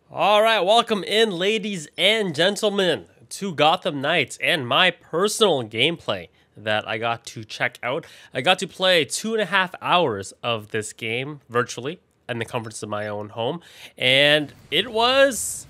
All right, welcome in, ladies and gentlemen, to Gotham Knights and my personal gameplay that I got to check out. I got to play 2.5 hours of this game virtually in the comforts of my own home, and it was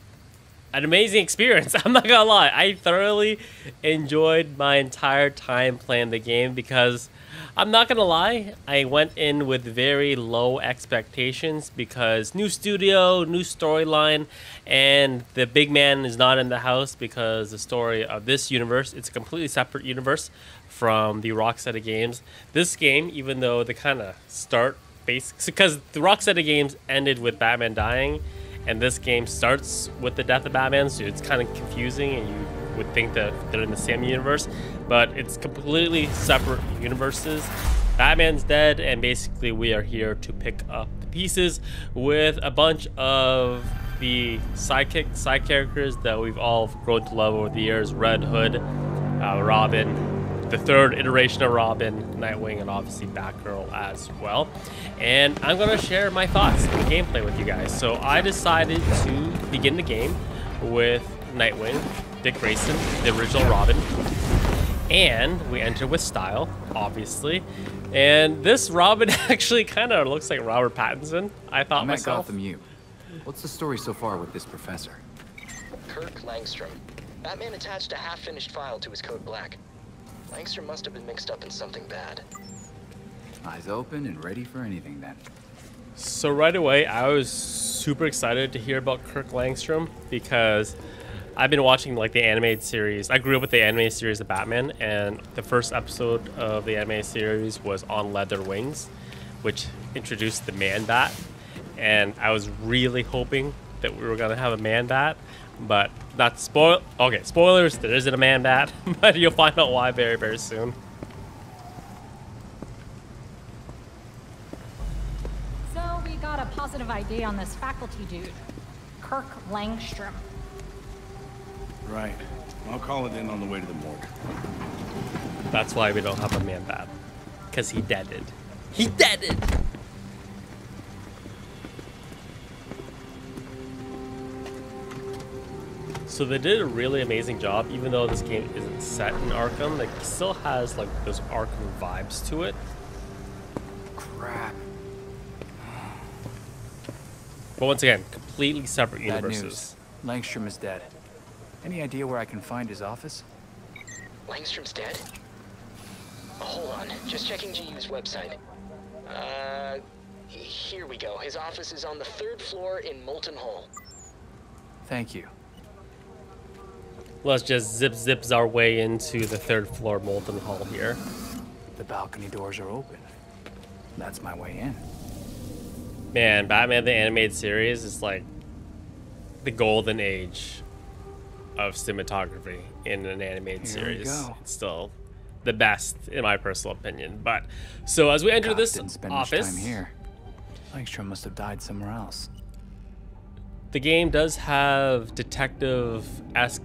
an amazing experience. I'm not gonna lie, I thoroughly enjoyed my entire time playing the game because I'm not gonna lie, I went in with very low expectations because new studio, new storyline, and the big man is not in the house because the story of this universe, it's a completely separate universe from the Rocksteady games. This game, even though they kind of start because the Rocksteady games ended with Batman dying, and this game starts with the death of Batman, so it's kind of confusing and you would think that they're in the same universe, but it's completely separate universes. Batman's dead, and basically we are here to pick up the pieces with a bunch of the side characters that we've all grown to love over the years. Red Hood, Robin, the third iteration of Robin, Nightwing, and obviously Batgirl as well. And I'm going to share my thoughts and gameplay with you guys. So I decided to begin the game with Nightwing, Dick Grayson, the original Robin. And we enter with style, obviously. And this Robin actually kind of looks like Robert Pattinson, I thought myself. Gotham U. What's the story so far with this professor? Kirk Langstrom. Batman attached a half-finished file to his code black. Langstrom must have been mixed up in something bad. Eyes open and ready for anything then. So right away, I was super excited to hear about Kirk Langstrom because I've been watching like the animated series. I grew up with the animated series of Batman, and the first episode of the animated series was On Leather Wings, which introduced the Man-Bat. And I was really hoping that we were gonna have a Man-Bat, but not spoil. Okay, spoilers. There isn't a Man-Bat, but you'll find out why very, very soon. So we got a positive ID on this faculty dude, Kirk Langstrom. Right. I'll call it in on the way to the morgue. That's why we don't have a Man-Bat, because he deaded. He deaded. So they did a really amazing job, even though this game isn't set in Arkham. Like, it still has like those Arkham vibes to it. Crap. But once again, completely separate Bad universes. news. Langstrom is dead. Any idea where I can find his office? Langstrom's dead? Hold on, just checking GU's website. Here we go. His office is on the 3rd floor in Molten Hall. Thank you. Let's just zips our way into the 3rd floor Molten Hall here. The balcony doors are open. That's my way in. Man, Batman the Animated Series is like the golden age of cinematography in an animated Here series. we go. It's still the best in my personal opinion. But so as we enter Cop this didn't spend office, much time here. Langstrom must have died somewhere else. the game does have detective-esque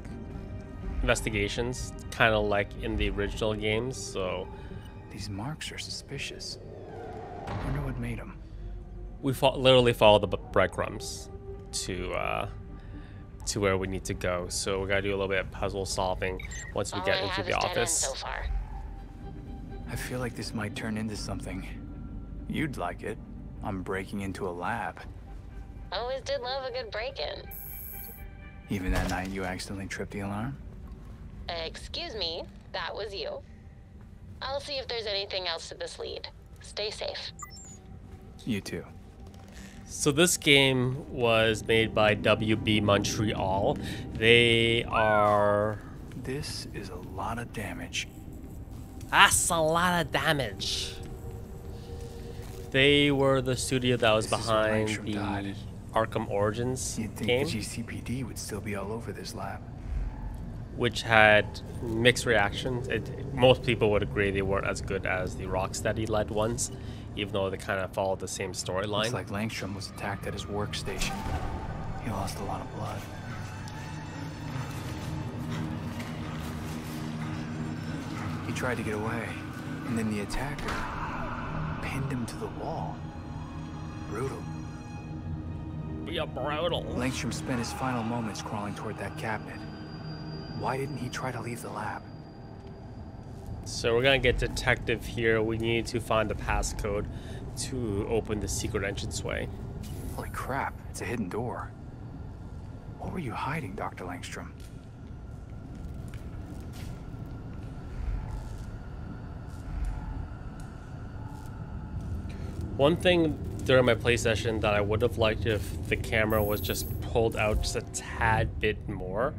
investigations, kind of like in the original games. So These marks are suspicious. I wonder what made them. we literally follow the breadcrumbs to where we need to go. So we gotta do a little bit of puzzle solving once we All get I into have the is dead ends office. so far. I feel like this might turn into something. You'd like it. I'm breaking into a lab. Always did love a good break-in. Even that night you accidentally tripped the alarm? Excuse me, that was you. I'll see if there's anything else to this lead. Stay safe. You too. So this game was made by WB Montreal. They are... This is a lot of damage. That's a lot of damage. They were the studio that was This is where behind Langstrom the died. Arkham Origins You'd think game, the GCPD would still be all over this lab. which had mixed reactions. Most people would agree they weren't as good as the Rocksteady-led ones, even though they kind of followed the same storyline. Looks like Langstrom was attacked at his workstation. He lost a lot of blood. He tried to get away, and then the attacker pinned him to the wall. Brutal. be a brutal. Langstrom spent his final moments crawling toward that cabinet. Why didn't he try to leave the lab? So we're gonna get detective here. We need to find the passcode to open the secret entranceway. Holy crap, it's a hidden door. What were you hiding, Dr. Langstrom? One thing during my play session that I would have liked if the camera was just pulled out just a tad bit more,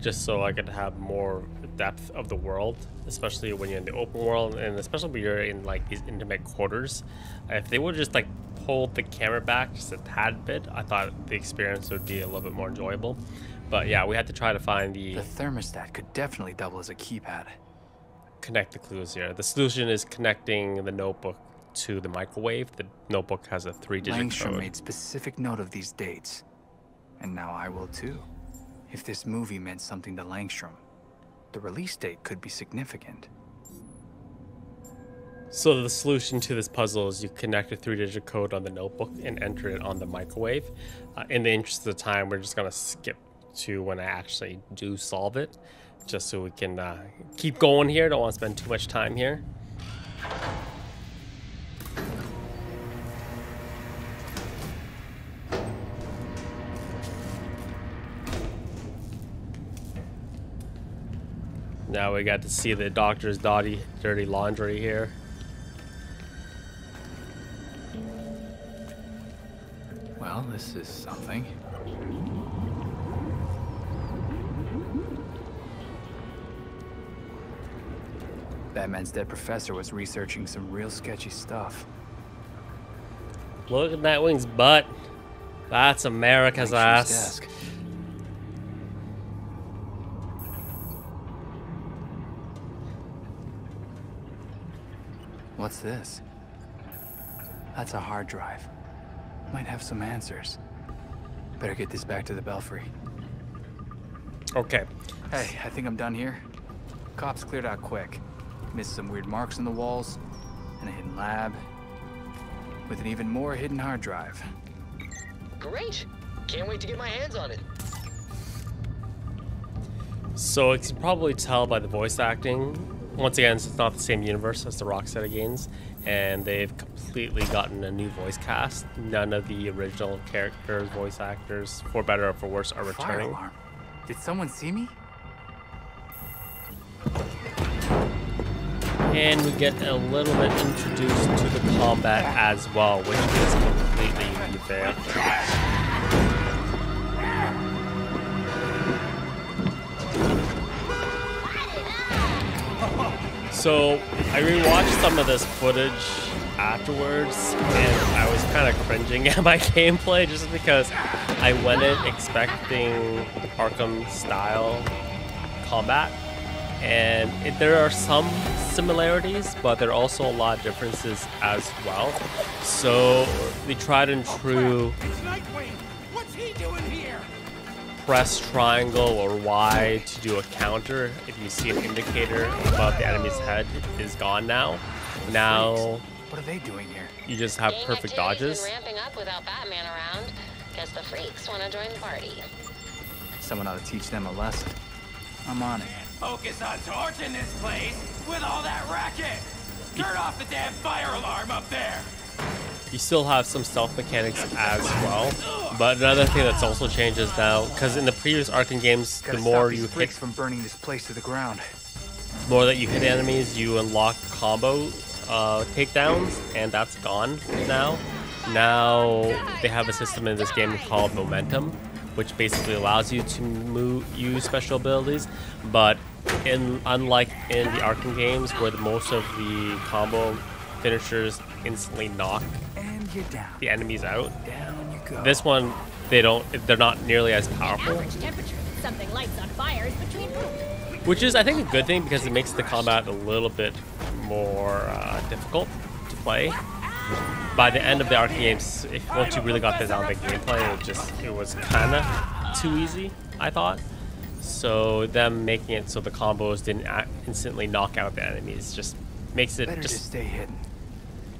just so I could have more depth of the world, especially when you're in the open world, and especially when you're in like these intimate quarters. If they would just like pulled the camera back just a tad bit, I thought the experience would be a little bit more enjoyable. But yeah, we had to try to find The thermostat could definitely double as a keypad. connect the clues here. The solution is connecting the notebook to the microwave. The notebook has a 3-digit Langstrom code. made specific note of these dates. And now I will too. If this movie meant something to Langstrom, the release date could be significant. So the solution to this puzzle is you connect a 3-digit code on the notebook and enter it on the microwave. In the interest of time, we're just gonna skip to when I actually do solve it, just so we can keep going here. Don't want to spend too much time here. Now we got to see the doctor's dirty laundry here. Well, this is something. Batman's dead professor was researching some real sketchy stuff. Look at Nightwing's butt. That's America's Langstrom's ass. desk. What's this? That's a hard drive. Might have some answers. Better get this back to the Belfry. Okay. Hey, I think I'm done here. Cops cleared out quick. Missed some weird marks on the walls, and a hidden lab, with an even more hidden hard drive. Great! Can't wait to get my hands on it. So you can probably tell by the voice acting. Once again, it's not the same universe as the Rocksteady games, and they've completely gotten a new voice cast. None of the original characters, voice actors, for better or for worse, are Fire returning. alarm. Did someone see me? And we get a little bit introduced to the combat as well, which is completely unique there. So I rewatched some of this footage afterwards, and I was kind of cringing at my gameplay just because I went in expecting the Arkham style combat, and there are some similarities, but there are also a lot of differences as well. So the tried and true It's Nightwing! What's he doing here? press triangle or Y to do a counter. If you see an indicator above the enemy's head, is gone now. Now What are they doing here? you just have Gang perfect activity's dodges. been ramping up without Batman around. Guess the freaks want to join the party. Someone ought to teach them a lesson. I'm on it. Focus on torching this place with all that racket! Turn off the damn fire alarm up there! You still have some stealth mechanics as well. But another thing that's also changed is now, because in the previous Arkham games, the Gotta more stop these you freaks hit, from burning this place to the ground. more that you hit enemies, you unlock combo takedowns, and that's gone now. Now they have a system in this game called Momentum, which basically allows you to use special abilities. But unlike in the Arkham games, where most of the combo finishers instantly knock And you're down. the enemies out, Down you go. this one they're not nearly as powerful. Average temperature that something lights on fire is between Which is, I think, a good thing because it makes the combat a little bit more difficult to play. By the end of the Arkham games, once you really got down the gameplay, it was kind of too easy, I thought. So them making it so the combos didn't instantly knock out the enemies just makes it Better to stay hidden.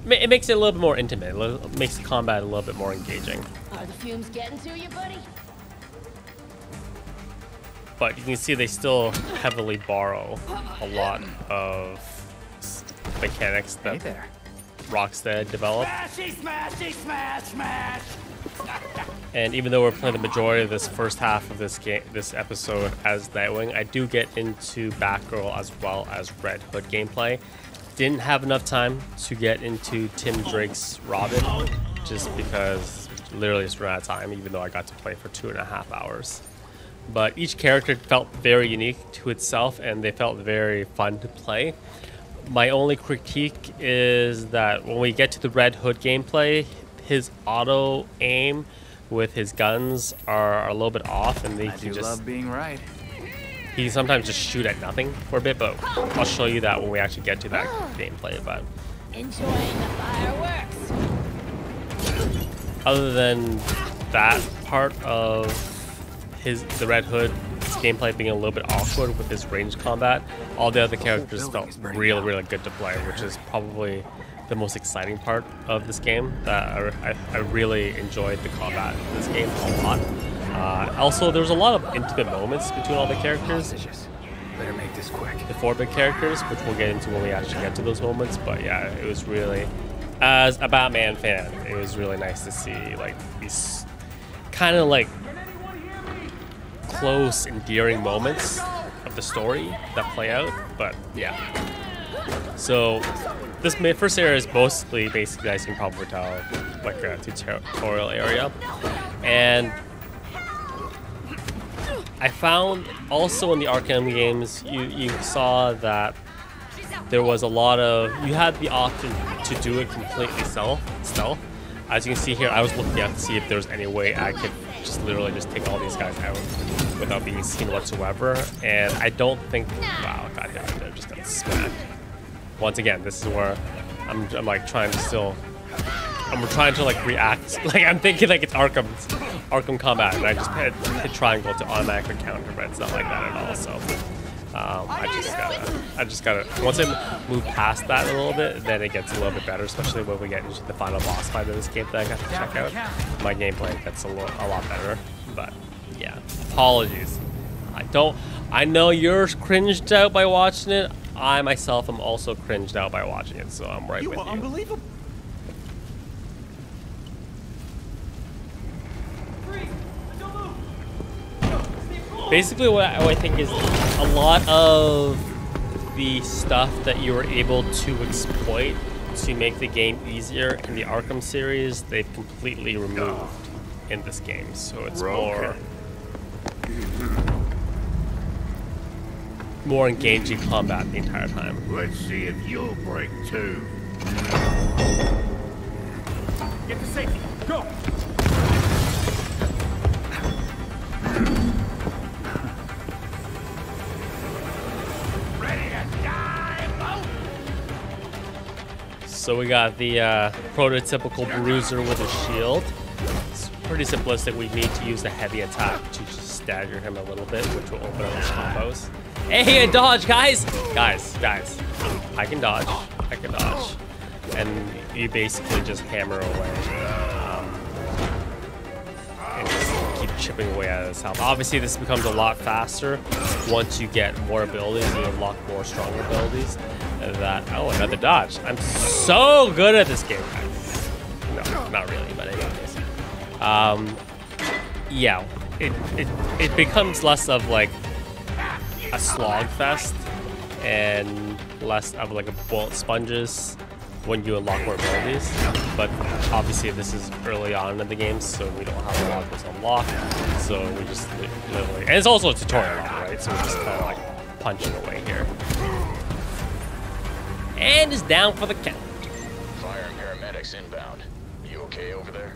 it makes it a little bit more intimate. It makes the combat a little bit more engaging. Are the fumes getting to you, buddy? But you can see they still heavily borrow a lot of mechanics Hey that there. Rocksteady developed. Smashy, smashy, smash, smash! And even though we're playing the majority of this first half of this episode as Nightwing, I do get into Batgirl as well as Red Hood gameplay. Didn't have enough time to get into Tim Drake's Robin, just because literally just ran out of time, even though I got to play for 2.5 hours. But each character felt very unique to itself, and they felt very fun to play. My only critique is that when we get to the Red Hood gameplay, his auto aim with his guns are a little bit off, and they I can do just love being right. he can sometimes just shoot at nothing for a bit. But I'll show you that when we actually get to that gameplay. But Enjoying the fireworks. other than that part of the Red Hood gameplay being a little bit awkward with his ranged combat, all the other characters felt really good to play, which is probably the most exciting part of this game. That I really enjoyed the combat in this game a lot. Also, there's a lot of intimate moments between all the characters, Better make this quick. the 4-bit characters, which we'll get into when we actually get to those moments. But yeah, it was really, as a Batman fan, it was really nice to see like these kind of like close, endearing moments of the story that play out. But yeah, so this first area is basically, as you can probably tell, like a tutorial area. And I found also in the Arkham games, you saw that there was a lot of, you had the option to do it completely stealth. As you can see here, I was looking at to see if there's any way I could just literally just take all these guys out without being seen whatsoever. And I don't think, wow, I got hit right there, just got smacked. Once again, this is where I'm like trying to like react, like I'm thinking like it's Arkham combat, and I just hit triangle to automatically counter, but it's not like that at all. So I just gotta once I move past that a little bit, then it gets a little bit better, especially when we get into the final boss fight of this game that I got to check out. My gameplay gets a lot better. But yeah, apologies. I know you're cringed out by watching it. I myself am also cringed out by watching it, so I'm right with you. Unbelievable. Basically, what I think is a lot of the stuff that you were able to exploit to make the game easier in the Arkham series, they've completely removed in this game. So it's more engaging combat the entire time. Let's see if you'll break too. Get to safety. Go. So we got the prototypical bruiser with a shield. It's pretty simplistic. We need to use the heavy attack to just stagger him a little bit, which will open up his combos. Hey, I dodge, guys! Guys. I can dodge. And you basically just hammer away. And just keep chipping away at his health. Obviously, this becomes a lot faster once you get more abilities and unlock more stronger abilities. Oh, another dodge. I'm so good at this game. No, not really, but anyways. Yeah, it becomes less of like a slog fest and less of like a bullet sponges when you unlock more abilities. But obviously this is early on in the game, so we don't have a lot of those unlocked. So we just literally, and it's also a tutorial, right? So we're just kind of like punching away here. And is down for the count. Fire and paramedics inbound. You okay over there?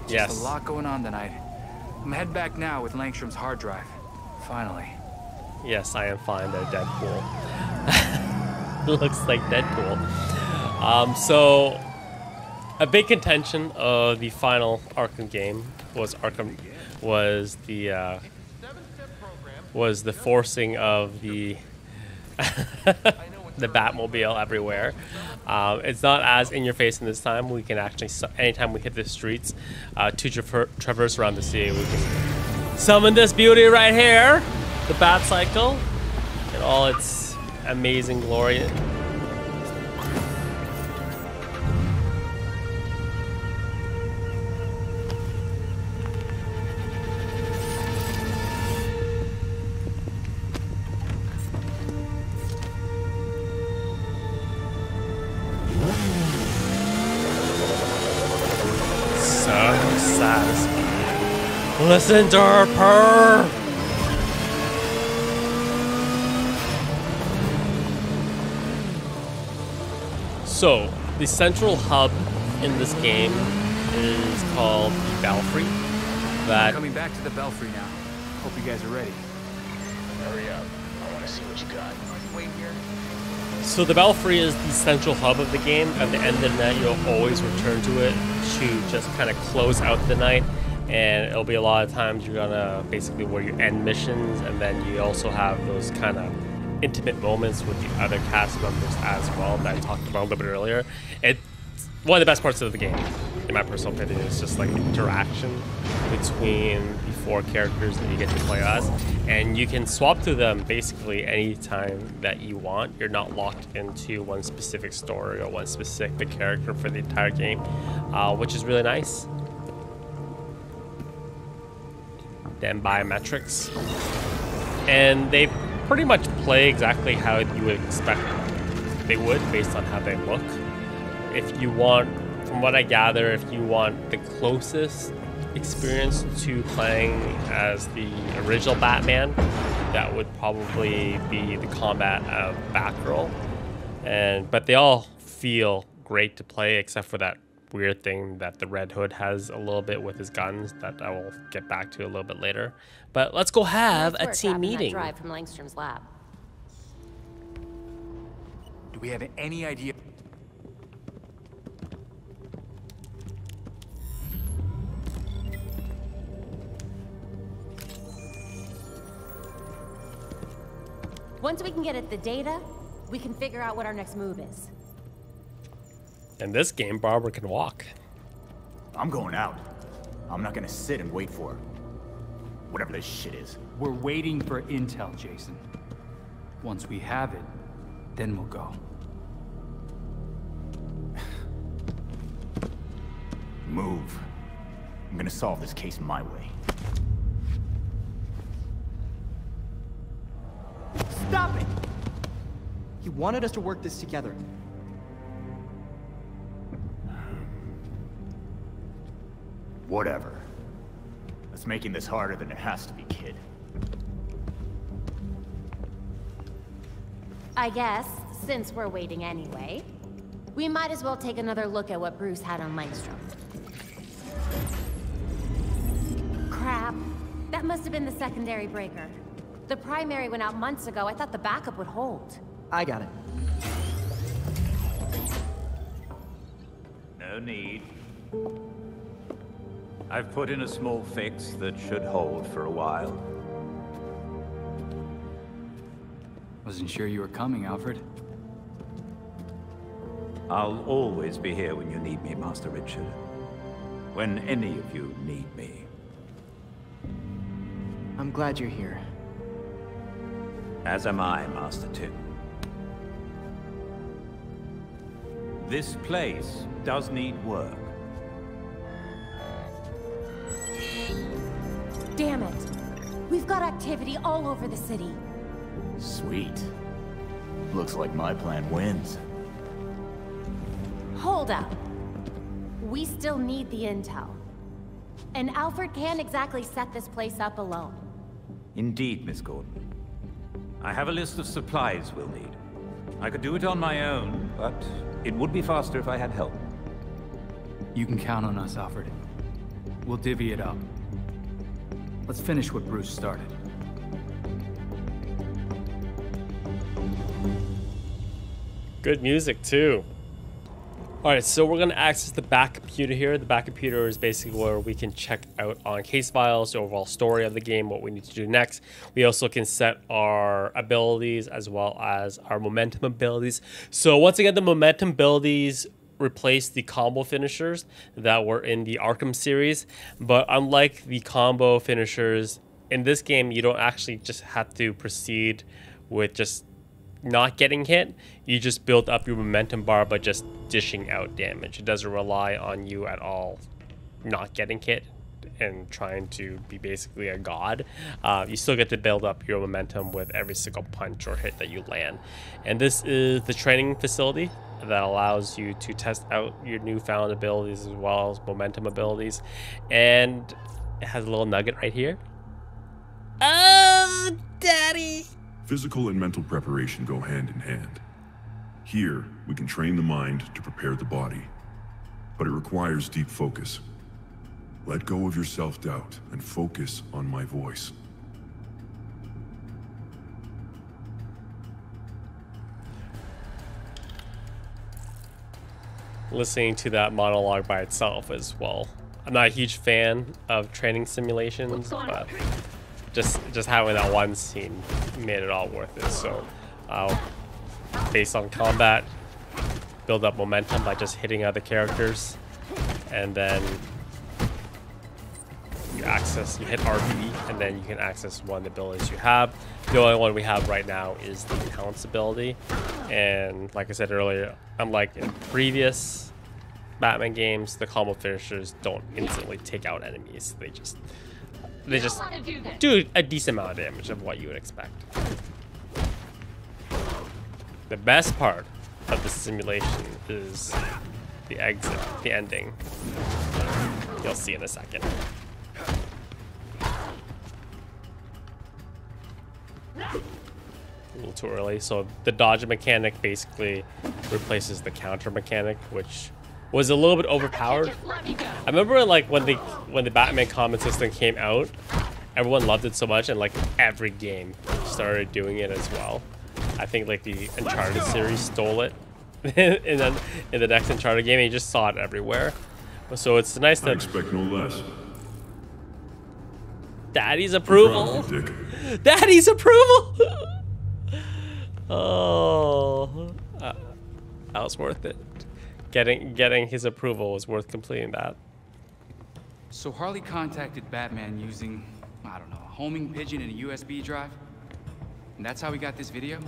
Yes. Just a lot going on tonight. I'm heading back now with Langstrom's hard drive. Finally. Yes, I am fine there, Deadpool. Looks like Deadpool. So a big contention of the final Arkham game was the forcing of the the Batmobile everywhere. It's not as in your face in this time. We can actually, anytime we hit the streets to traverse around the city, we can summon this beauty right here, the Bat Cycle, in all its amazing glory. Listen to her purr! So, the central hub in this game is called the Belfry. Coming back to the Belfry now. Hope you guys are ready. Hurry up. I want to see what you got. Wait here. So the Belfry is the central hub of the game. At the end of the night, you'll always return to it to just kind of close out the night. And it'll be a lot of times you're gonna basically where you end missions, and then you also have those kind of intimate moments with the other cast members as well that I talked about a little bit earlier. It's one of the best parts of the game, in my personal opinion. It's just like the interaction between the 4 characters that you get to play as, and you can swap to them basically anytime that you want. You're not locked into one specific story or one specific character for the entire game, which is really nice. Then biometrics, and they pretty much play exactly how you would expect they would based on how they look. If you want, from what I gather, if you want the closest experience to playing as the original Batman, that would probably be the combat of Batgirl. But they all feel great to play except for that weird thing that the Red Hood has a little bit with his guns that I will get back to a little bit later. But let's go have a team meeting. Drive from Langstrom's lab. Do we have any idea? Once we can get at the data, we can figure out what our next move is. In this game, Barbara can walk. I'm going out. I'm not gonna sit and wait for whatever this shit is. We're waiting for intel, Jason. Once we have it, then we'll go. Move. I'm gonna solve this case my way. Stop it! He wanted us to work this together. Whatever. It's making this harder than it has to be, kid. I guess, since we're waiting anyway, we might as well take another look at what Bruce had on Langstrom. Crap. That must have been the secondary breaker. The primary went out months ago. I thought the backup would hold. I got it. No need. I've put in a small fix that should hold for a while. Wasn't sure you were coming, Alfred. I'll always be here when you need me, Master Richard. When any of you need me. I'm glad you're here. As am I, Master Tim. This place does need work. Damn it. We've got activity all over the city. Sweet. Looks like my plan wins. Hold up. We still need the intel. And Alfred can't exactly set this place up alone. Indeed, Miss Gordon. I have a list of supplies we'll need. I could do it on my own, but it would be faster if I had help. You can count on us, Alfred. We'll divvy it up. Let's finish what Bruce started. Good music too. Alright, so we're going to access the back computer here. The back computer is basically where we can check out on case files, the overall story of the game, what we need to do next. We also can set our abilities as well as our momentum abilities. So once again, the momentum abilities replace the combo finishers that were in the Arkham series. But unlike the combo finishers, in this game, you don't actually just have to proceed with just not getting hit. You just build up your momentum bar by just dishing out damage. It doesn't rely on you at all not getting hit and trying to be basically a god. You still get to build up your momentum with every single punch or hit that you land. And this is the training facility that allows you to test out your newfound abilities as well as momentum abilities. And it has a little nugget right here. Oh, daddy! Physical and mental preparation go hand in hand. Here, we can train the mind to prepare the body, but it requires deep focus. Let go of your self-doubt and focus on my voice. Listening to that monologue by itself as well. I'm not a huge fan of training simulations, but just having that one scene made it all worth it. So based on combat, build up momentum by just hitting other characters, and then you hit RB, and then you can access one of the abilities you have. The only one we have right now is the Pounce ability, and like I said earlier, unlike in previous Batman games, the combo finishers don't instantly take out enemies. They just do a decent amount of damage of what you would expect. The best part of the simulation is the exit, the ending. You'll see in a second. A little too early. So the dodge mechanic basically replaces the counter mechanic, which was a little bit overpowered. I remember like when the Batman combat system came out, everyone loved it so much, and like every game started doing it as well. I think like the Uncharted series stole it and then in the next Uncharted game, you just saw it everywhere. So it's nice to... I expect no less. Daddy's approval. Daddy's approval. Oh, that was worth it. Getting his approval was worth completing that. So Harley contacted Batman using, I don't know, a homing pigeon and a USB drive? And that's how we got this video?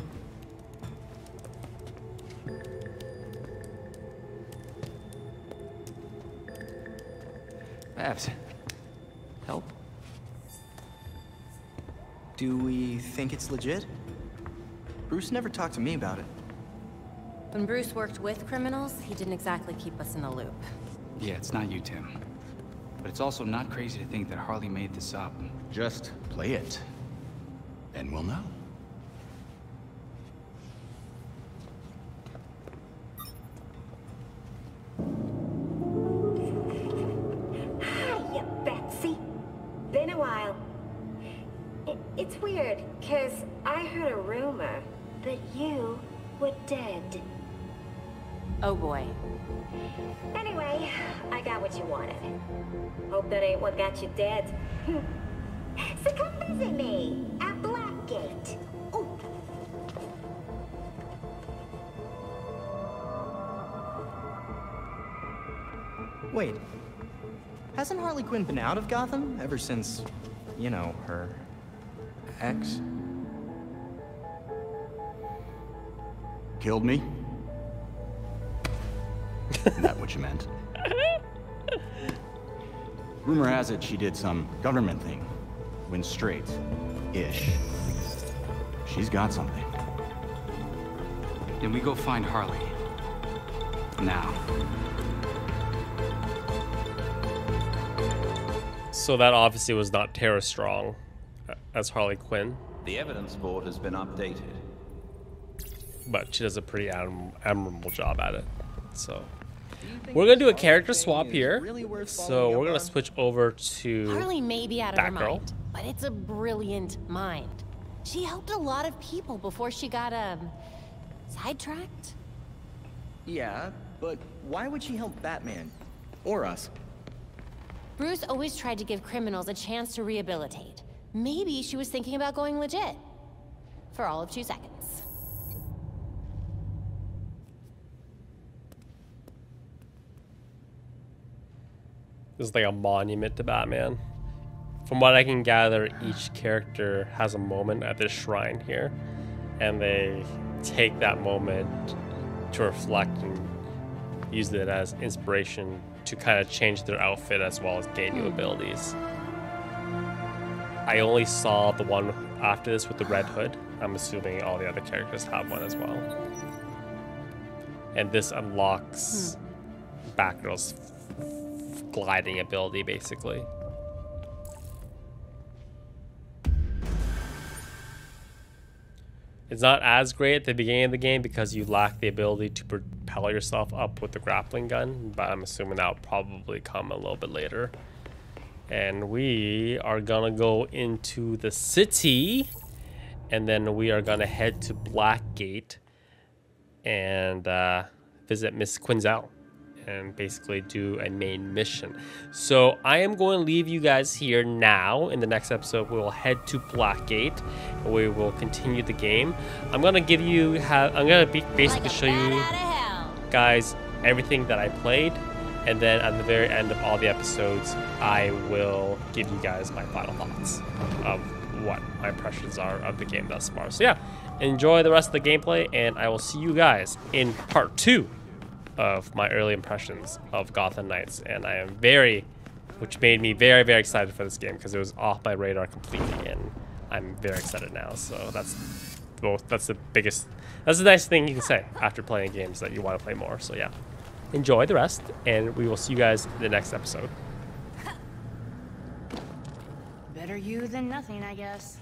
Babs, help? Do we think it's legit? Bruce never talked to me about it. When Bruce worked with criminals, he didn't exactly keep us in the loop. Yeah, it's not you, Tim. But it's also not crazy to think that Harley made this up. Just play it, and we'll know. Hiya, Betsy. Been a while. It's weird, because I heard a rumor that you were dead. Oh boy. Anyway, I got what you wanted. Hope that ain't what got you dead. So come visit me at Blackgate. Ooh. Wait. Hasn't Harley Quinn been out of Gotham ever since, you know, her ex? Killed me? Isn't that what you meant? Rumor has it she did some government thing. Went straight-ish. She's got something. Then we go find Harley. Now. So that obviously was not Tara Strong as Harley Quinn. The evidence board has been updated. But she does a pretty admirable job at it. So we're gonna do a character swap here. So we're gonna switch over to Harley may be out of her Batgirl. mind, but it's a brilliant mind. She helped a lot of people before she got sidetracked. Yeah, but why would she help Batman? Or us? Bruce always tried to give criminals a chance to rehabilitate. Maybe she was thinking about going legit. For all of 2 seconds. This is like a monument to Batman. From what I can gather, each character has a moment at this shrine here, and they take that moment to reflect and use it as inspiration to kind of change their outfit as well as gain new abilities. I only saw the one after this with the red hood. I'm assuming all the other characters have one as well. And this unlocks Batgirl's gliding ability, basically. It's not as great at the beginning of the game because you lack the ability to propel yourself up with the grappling gun, but I'm assuming that'll probably come a little bit later. And we are gonna go into the city, and then we are gonna head to Blackgate and visit Miss Quinzel and basically do a main mission. So I am going to leave you guys here now. In the next episode, we will head to Blackgate and we will continue the game. I'm gonna give you basically show you guys everything that I played, and then at the very end of all the episodes, I will give you guys my final thoughts of what my impressions are of the game thus far. So yeah, enjoy the rest of the gameplay, and I will see you guys in part 2 of my early impressions of Gotham Knights. And I am which made me very, very excited for this game because it was off my radar completely, and I'm very excited now. So that's the nice thing you can say after playing games that you want to play more. So yeah, enjoy the rest, and we will see you guys in the next episode. Better you than nothing, I guess.